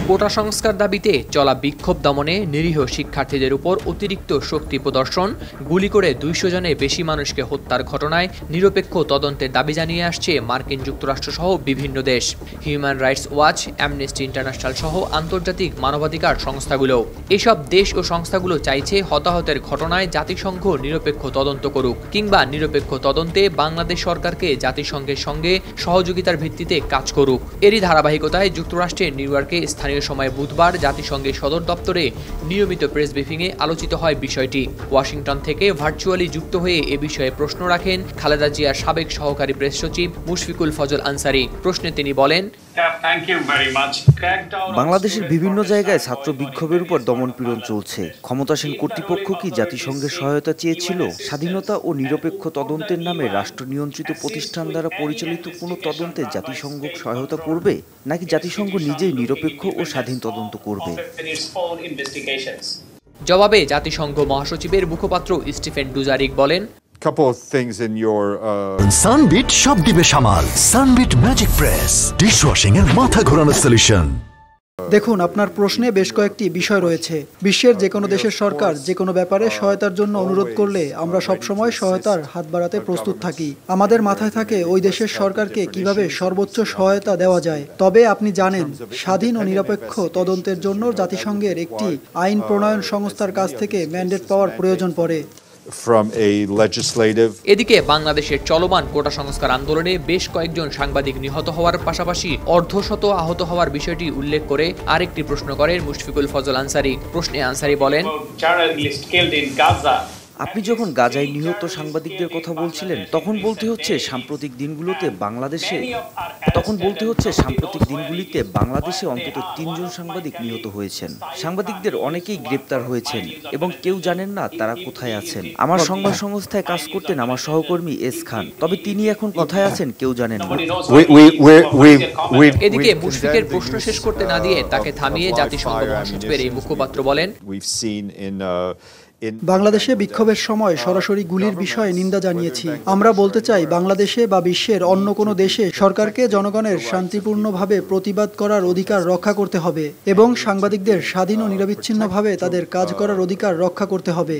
কোটা সংস্কার দাবিতে চলা বিক্ষোভ দমনে নিরীহ শিক্ষার্থীদের উপর অতিরিক্ত শক্তি প্রদর্শন, গুলি করে ২০০ জনের বেশি মানুষকে হত্যার ঘটনায় নিরপেক্ষ তদন্তের দাবি জানিয়ে আসছে মার্কিন যুক্তরাষ্ট্র সহ বিভিন্ন দেশ। Human rights watch, amnesty international সহ আন্তর্জাতিক মানবাধিকার সংস্থাগুলো। এসব দেশ ও সংস্থাগুলো চাইছে হতাহতের ঘটনায় জাতিসংঘ নিরপেক্ষ তদন্ত করুক, কিংবা নিরপেক্ষ তদন্তে বাংলাদেশ সরকারকে জাতিসংঘের সঙ্গে সহযোগিতার ভিত্তিতে কাজ করুক। এরই ধারাবাহিকতায় যুক্তরাষ্ট্রের নিউ ইয়র্কে স্থানীয় সময় বুধবার জাতিসংঘের সদর দপ্তরে নিয়মিত প্রেস ব্রিফিংয়ে আলোচিত হয় বিষয়টি। ওয়াশিংটন থেকে ভার্চুয়ালি যুক্ত হয়ে এ বিষয়ে প্রশ্ন রাখেন খালেদা জিয়ার সাবেক সহকারী প্রেস সচিব মুশফিকুল ফজল আনসারি। প্রশ্নে তিনি বলেন, বাংলাদেশের বিভিন্ন জায়গায় ছাত্র বিক্ষোভের উপর দমনপীড়ন চলছে। ক্ষমতাসীন কর্তৃপক্ষ কি জাতিসংঘের সহায়তা চেয়েছিল? স্বাধীনতা ও নিরপেক্ষ তদন্তের নামে রাষ্ট্র নিয়ন্ত্রিত প্রতিষ্ঠান দ্বারা পরিচালিত কোনো তদন্তে জাতিসংঘ সহায়তা করবে, নাকি জাতিসংঘ নিজেই নিরপেক্ষ ও স্বাধীন তদন্ত করবে? জবাবে জাতিসংঘ মহাসচিবের মুখপাত্র স্টিফেন ডুজারিক বলেন, সানবিট সব দিবে সামাল। সানবিট ম্যাজিক প্রেস ডিশওয়াশিং এর মাথা ঘোরানো সলিউশন। দেখুন, আপনার প্রশ্নে বেশ কয়েকটি বিষয় রয়েছে। বিশ্বের যে কোনো দেশের সরকার যে কোনো ব্যাপারে সহায়তার জন্য অনুরোধ করলে আমরা সবসময় সহায়তার হাত বাড়াতে প্রস্তুত থাকি। আমাদের মাথায় থাকে ওই দেশের সরকারকে কিভাবে সর্বোচ্চ সহায়তা দেওয়া যায়। তবে আপনি জানেন, স্বাধীন ও নিরপেক্ষ তদন্তের জন্য জাতিসংঘের একটি আইন প্রণয়ন সংস্থার কাছ থেকে ম্যান্ডেট পাওয়ার প্রয়োজন পড়ে। এদিকে বাংলাদেশের চলমান কোটা সংস্কার আন্দোলনে বেশ কয়েকজন সাংবাদিক নিহত হওয়ার পাশাপাশি অর্ধশত আহত হওয়ার বিষয়টি উল্লেখ করে আরেকটি প্রশ্ন করেন মুশফিকুল ফজল আনসারি। প্রশ্নে আনসারি বলেন, আপনি যখন গাজায় নিহত সাংবাদিকদের কথা বলছিলেন তখন বলতে হচ্ছে সাম্প্রতিক দিনগুলিতে বাংলাদেশে অন্তত ৩ জন সাংবাদিক নিহত হয়েছেন। সাংবাদিকদের অনেকেই গ্রেপ্তার হয়েছেন এবং কেউ জানেন না তারা কোথায় আছেন। আমার সংবাদ সংস্থায় কাজ করতেন আমার সহকর্মী এস খান, তবে তিনি এখন কোথায় আছেন কেউ জানেন না। এদিকে মুশফিকের প্রশ্ন শেষ করতে না দিয়ে তাকে থামিয়ে জাতিসংঘ মহাসচিবের এই মুখপাত্র বলেন, বাংলাদেশে বিক্ষোভের সময় সরাসরি গুলির বিষয়ে নিন্দা জানিয়েছি। আমরা বলতে চাই, বাংলাদেশে বা বিশ্বের অন্য কোনো দেশে সরকারকে জনগণের শান্তিপূর্ণভাবে প্রতিবাদ করার অধিকার রক্ষা করতে হবে এবং সাংবাদিকদের স্বাধীন ও নিরবিচ্ছিন্নভাবে তাদের কাজ করার অধিকার রক্ষা করতে হবে।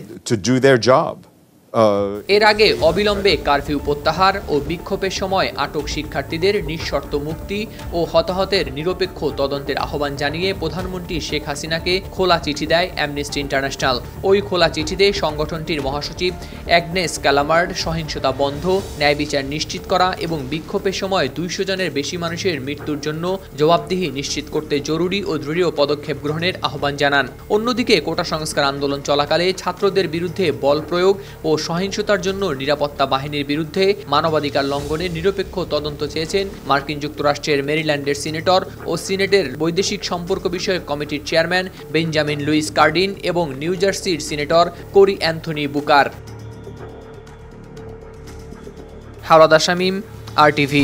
এর আগে অবিলম্বে কারফিউ প্রত্যাহার ও বিক্ষোভের সময় আটক শিক্ষার্থীদের নিঃশর্ত মুক্তি ও হতাহতের নিরপেক্ষ তদন্তের আহ্বান জানিয়ে প্রধানমন্ত্রী শেখ হাসিনাকে খোলা চিঠি দেয় অ্যামনেস্টি ইন্টারন্যাশনাল। ওই খোলা চিঠিতে সংগঠনটির মহাসচিব অ্যাগনেস ক্যালামার্ড সহিংসতা বন্ধ, ন্যায় বিচার নিশ্চিত করা এবং বিক্ষোভের সময় ২০০ জনের বেশি মানুষের মৃত্যুর জন্য জবাবদিহি নিশ্চিত করতে জরুরি ও দৃঢ় পদক্ষেপ গ্রহণের আহ্বান জানান। অন্যদিকে কোটা সংস্কার আন্দোলন চলাকালে ছাত্রদের বিরুদ্ধে বল প্রয়োগ ও সহিংসতার জন্য নিরাপত্তা বাহিনীর বিরুদ্ধে মানবাধিকার লঙ্ঘনের নিরপেক্ষ তদন্ত চেয়েছেন মার্কিন যুক্তরাষ্ট্রের মেরিল্যান্ডের সিনেটর ও সিনেটের বৈদেশিক সম্পর্ক বিষয়ক কমিটির চেয়ারম্যান বেঞ্জামিন লুইস কার্ডিন এবং নিউ জার্সির senator Cory Anthony Booker. Howlader Shamim, RTV।